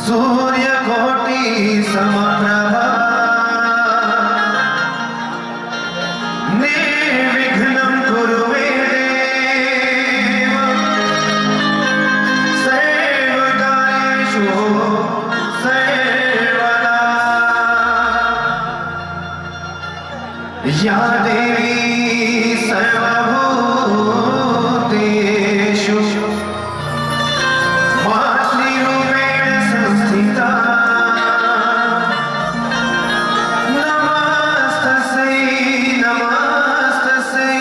सूर्यकोटि समप्रभा निर्विघ्नं कुरु मे देव सर्वकार्येषु सर्वदा या देवी सर्वभूतेषु मातृरूपेण संस्थिता नमस्तस्यै नमस्तस्यै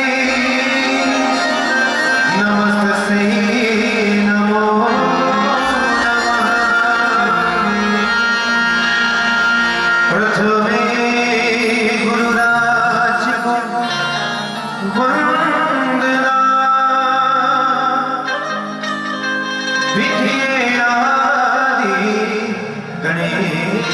नमस्तस्यै नमो नमः प्रथमे गुरुराज को वंदना विधिये आदि गणेश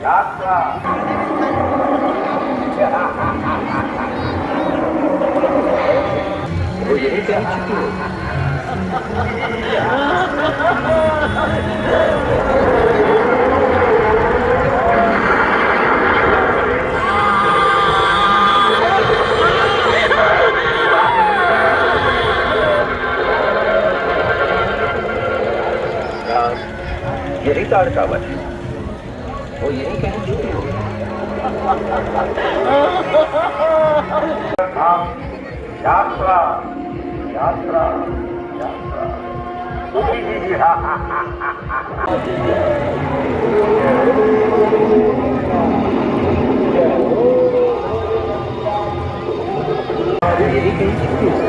यात्रा वो यही कहीं छुट्टी हो यही ताड़कावत है वो यही कहीं छुट्टी हो यात्रा यात्रा यात्रा यही कहीं छुट्टी हो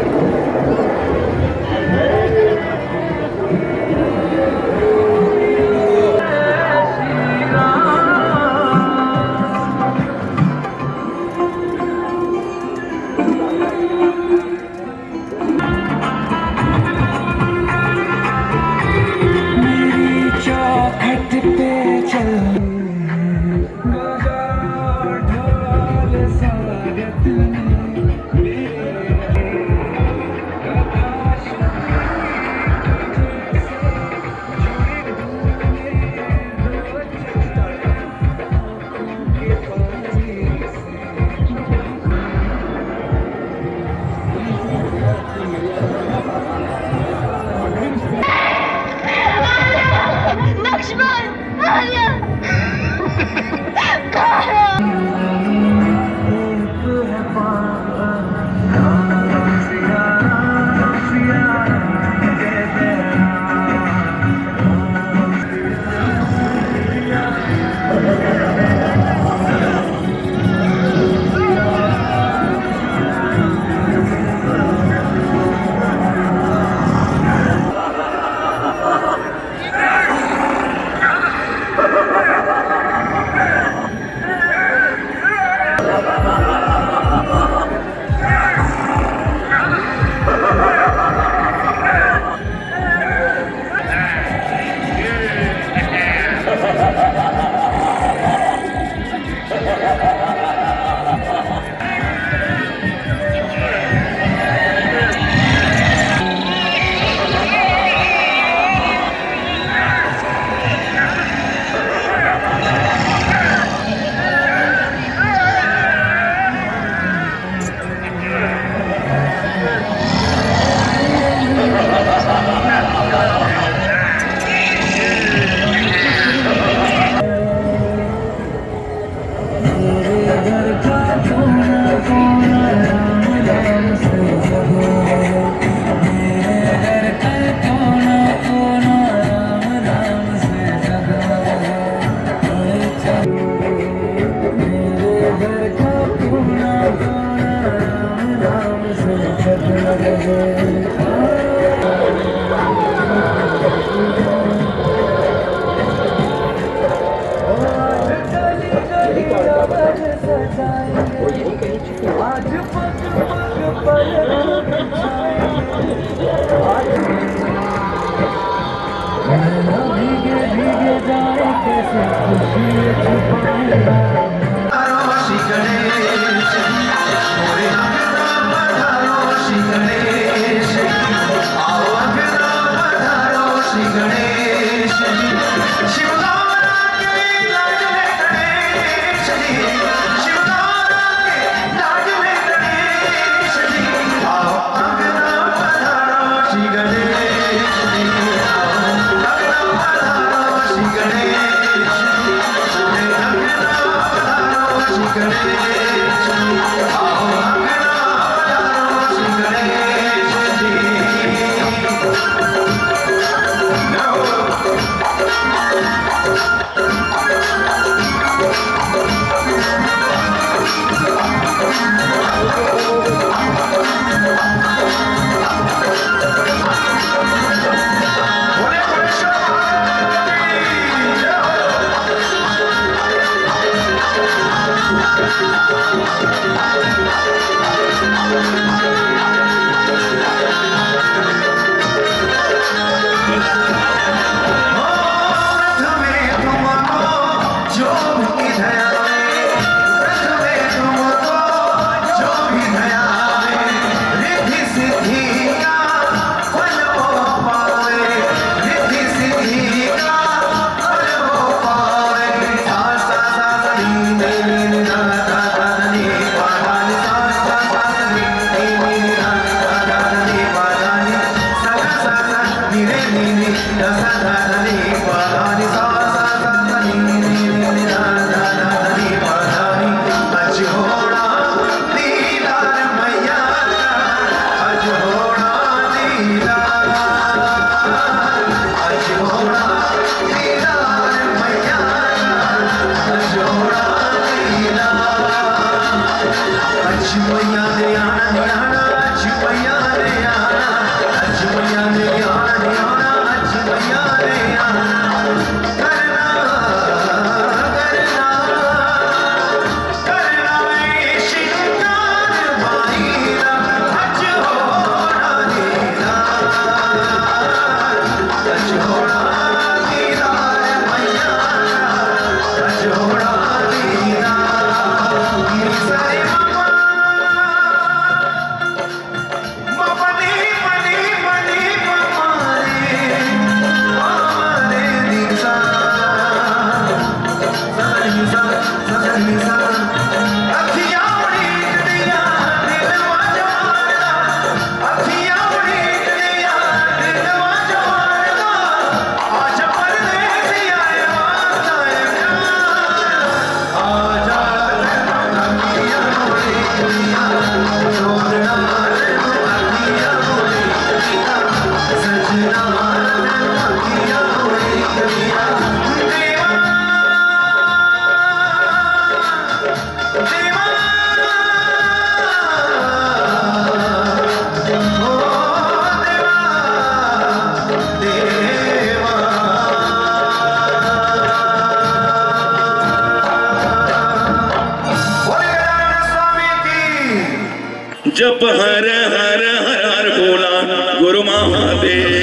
जप हर हर हर हर बोला गुरु महादेव।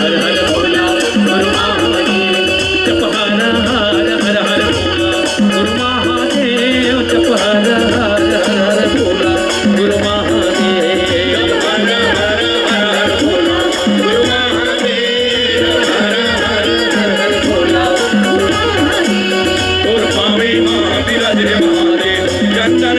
हर हर बोला गुरु महादेव। जप हर हर हर हर बोला गुरु महादेव। जप हर हर हर हर बोला गुरु महादेव। हर हर हर हर बोला गुरु महादेव। हर हर हर हर बोला गुरु महादेव। और पावे महावीराज रे महादेव चंदन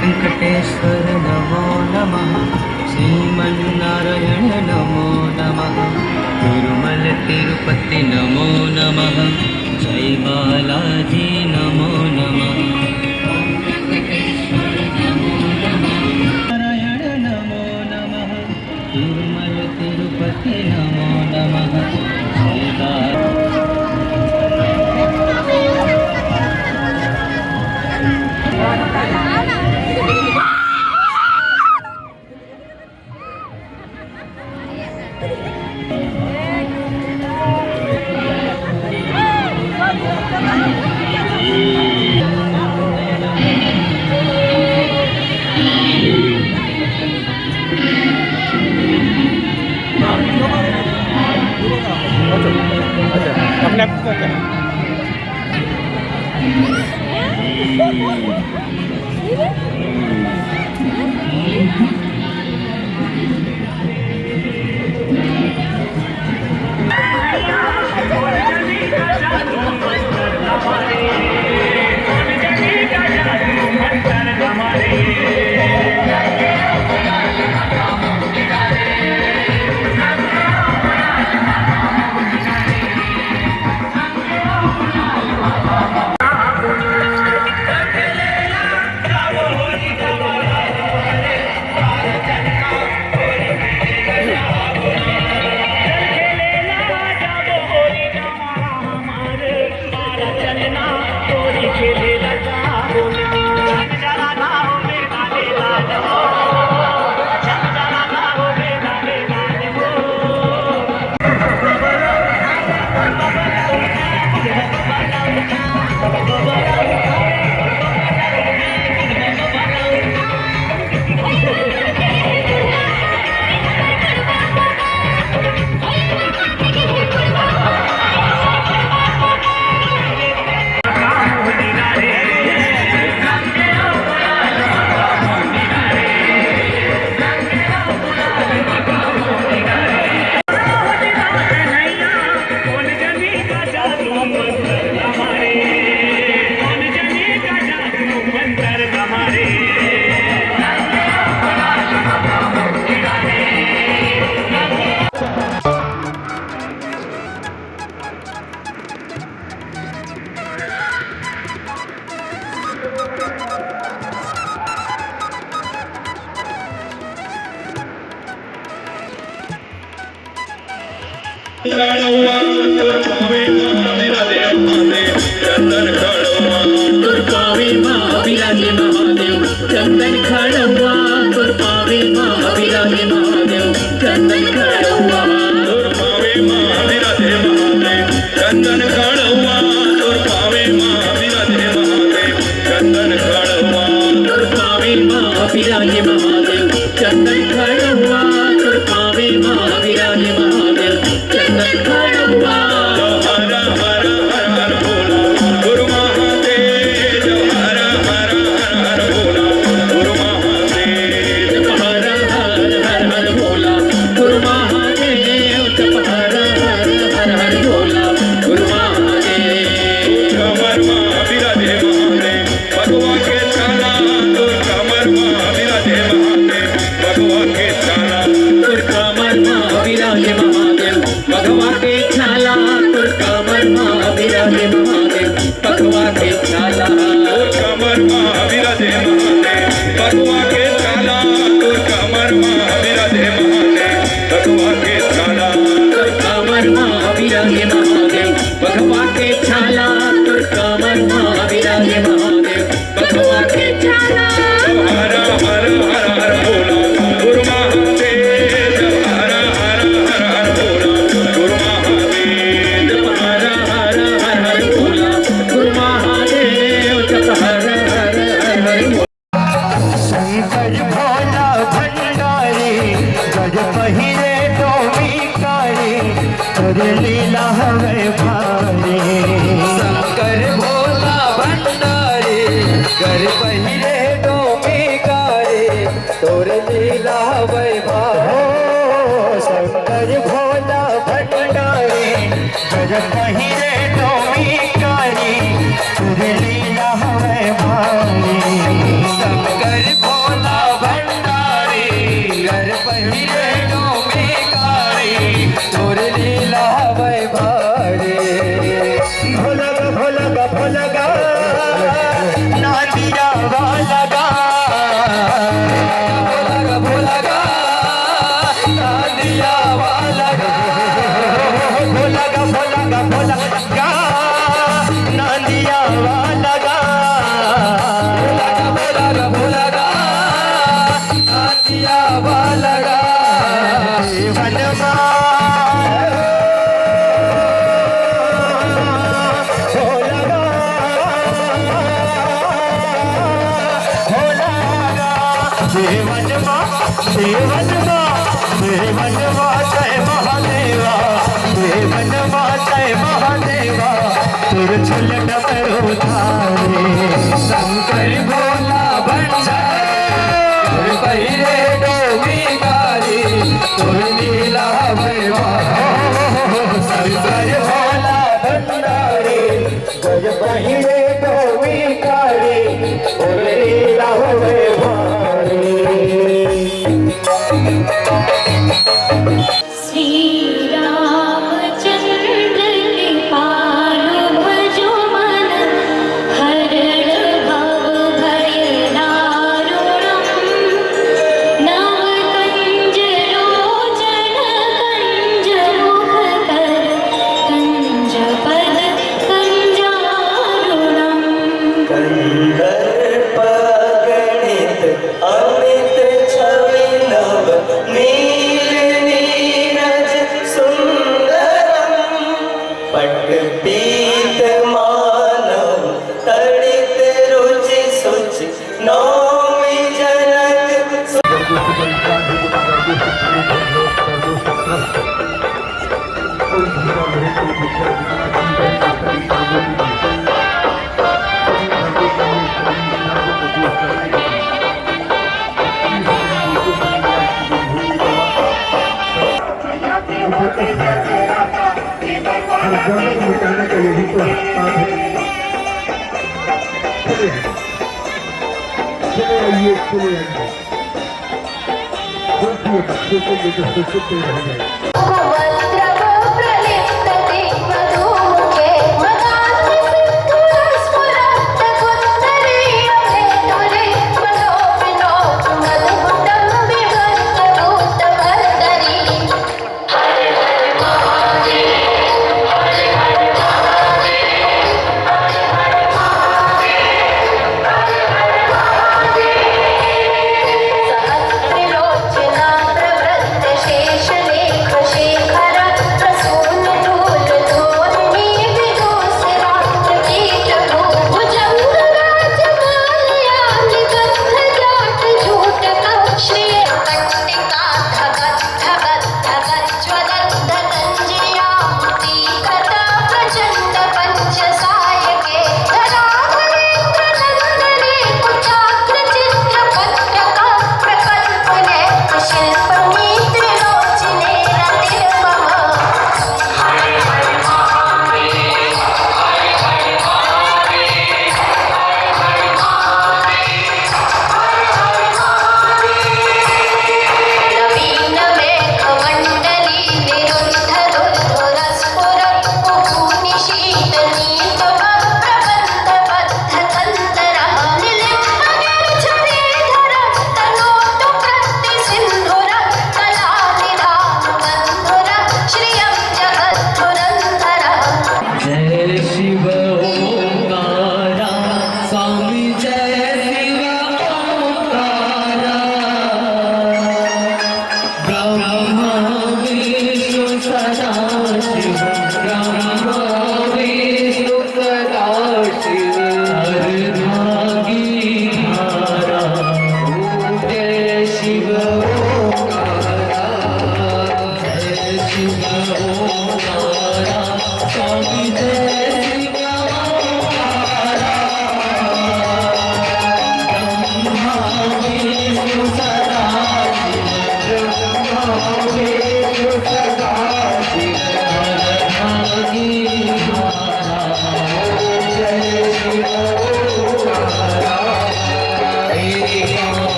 वेंकटेश्वर नमो नमः। श्रीमन्नारायण नमो नमः। तिरुमल तिरुपति नमो नमः। जय बालाजी नमो नमः। नारायण नमो नमः। तिरुमल तिरुपति नमो नमः। जय अपने आप को क्या जादू मंतर हमारे, कौन जानेगा जादू मंतर हमारे। तुरपावे महाविराजे महादेव चंदन खड़वा, तुरपावे महाविराजे महादेव चंदन खड़वा, तुरपावे महाविराजे महादेव चंदन खड़वा, तुरपावे महाविराजे महादेव चंदन खड़वा, तुरपावे महाविराजे महादेव चंदन खड़वा, तुरपावे महाविराजे महादेव चंदन खड़वा। हर हर हर हर भोला गुरु महादेव, हर हर हर हर भोला गुरु महादेव, हर हर हर हर भोला गुरु महादेव, जप हर हर हर हर भोला गुरु महादेव। कमर महाविराजे महादेव भगवा के छाला, तुर कमर महाविराजे महादेव भगवा के छाला, तुर कमर महाविराजे महादेव भगवा के छाला, तुर कमर महाविराजे महादेव भगवा के छाला, तुर कमर महाविराजे महादेव भगवा के छाला, तुर कमर महाविराजे महादेव भगवा के छाला, तुर कमर महाविराजे महादेव भगवा के छाला, तुर कमर महाविराजे महादेव भगवा के छाला। हर हर हर हर भोला गुरु महादेव, हर हर हर हर भोला गुरु महादेव, हर हर हर हर भोला गुरु महादेव, जप हर हर हर हर भोला। शंकर भोला भंडारी गज पहिरे डोमी कारी कर लीला हवे भारी। शंकर भोला भंडारी घर पहिरे डोमी कारी तोर लीला वैभव। हो शंकर भोला भंडारी गज पहिरे डोमी कारी कर लीला हवे भारी। शंकर भोला भंडारी घर पहिरे डोमी कारी तोर लीला वैभारी। भोलगा भोलगा भोलगा नादिया वालगा भोलगा भोलगा नादिया वालगा। भोलगा भोलगा भोलगा नादिया वालगा। भोलगा भोलगा नादिया वालगा। वनमा भोलगा भोलगा देवनमा देवनमा देवनमा जय महादेवा, देवनमा जय महादेवा तुर छल डमरू धारे। शंकर भोला भंडारी पहिरे डोमी कारी तोर लीला वैभव। शंकर भोला भंडारी गज पहिरे डोमी कारी और लीला हुए भारी। श्री रामचंद्र कृपालु भजो मन, हरण भव भय दारुणम्। नव कंज लोचन कंज मुख कर, कंज पद कंजारुणम्। गणित अमित छवि नव नील नीरज सुंदरम। पट पीत मानव तड़ित रुचि सुचि नौमि जनक। Thank you. जाने का यही तो स्थान है। चले आइए, चले आइए। देखिए बच्चे को ये जो सोचते रह गए। सहस्रलोचना प्रवृत्त शेषलेख शेखर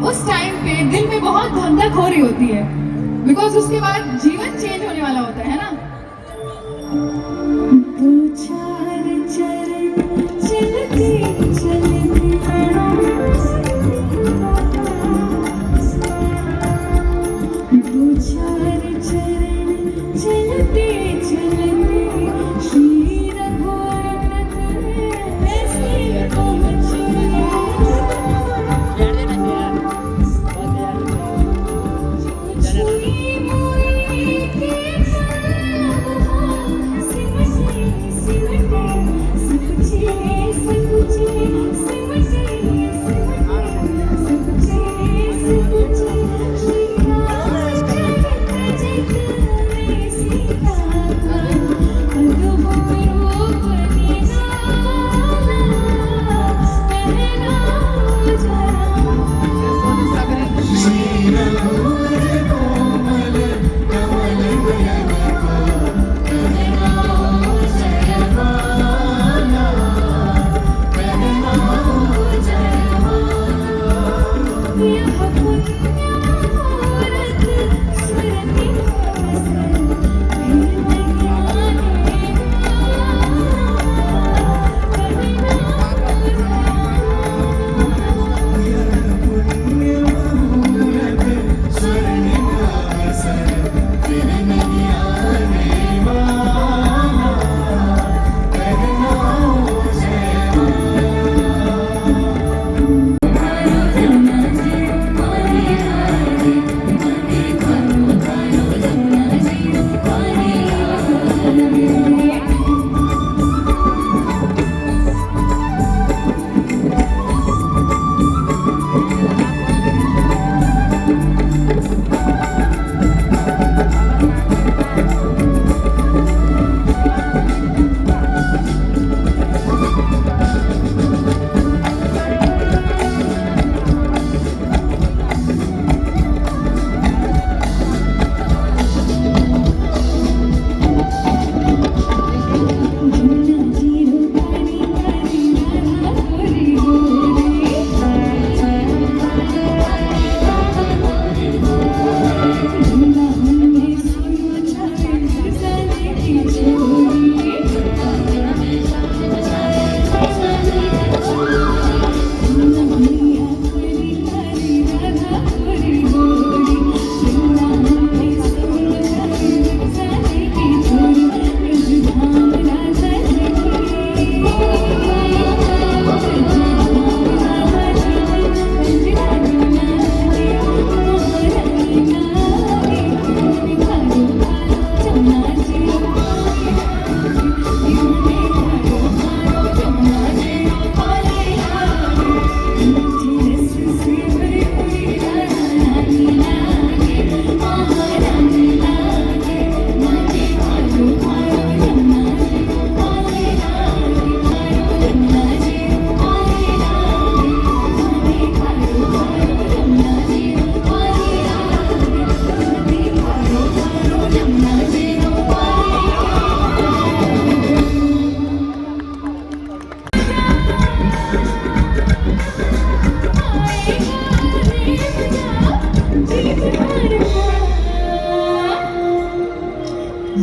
उस टाइम पे दिल में बहुत धक हो रही होती है, बिकॉज उसके बाद जीवन चेंज होने वाला होता है ना। दो चार चरण चलते चलते दो चार चरण चलते चलते श्री रघुनाथ ऐसे पहुँचे।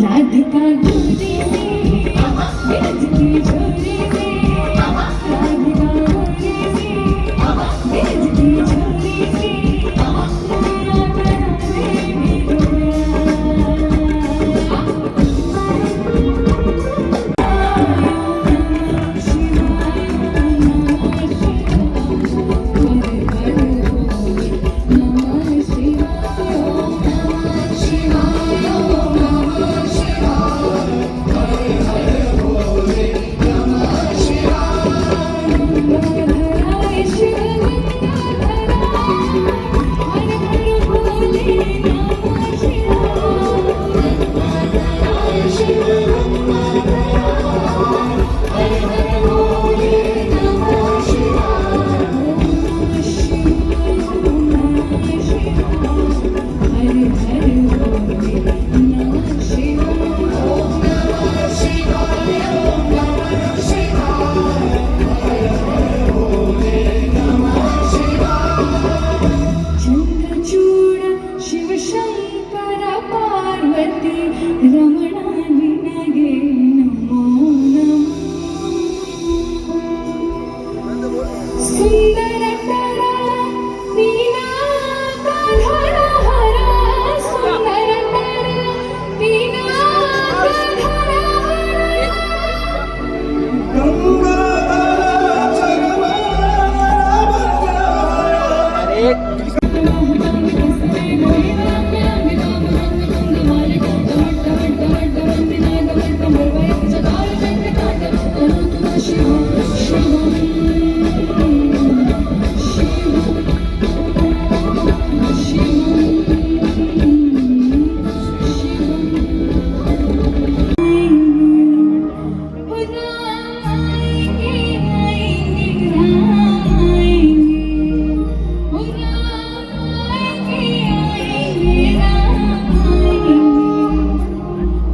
राधिका गोरी से ब्रज की छोरी से राधिका गोरी से ब्रज की छोरी से मेरा प्यार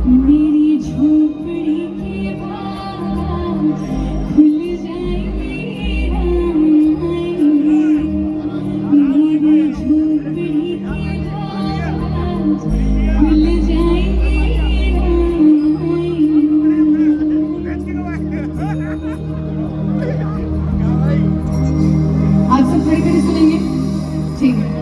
मेरी झोपड़ी के बाहर खुल जाएंगे राम आएंगे, मेरी झोपड़ी के बाहर खुल जाएंगे राम आएंगे। आप सब खड़े खड़े सुनेंगे, ठीक है।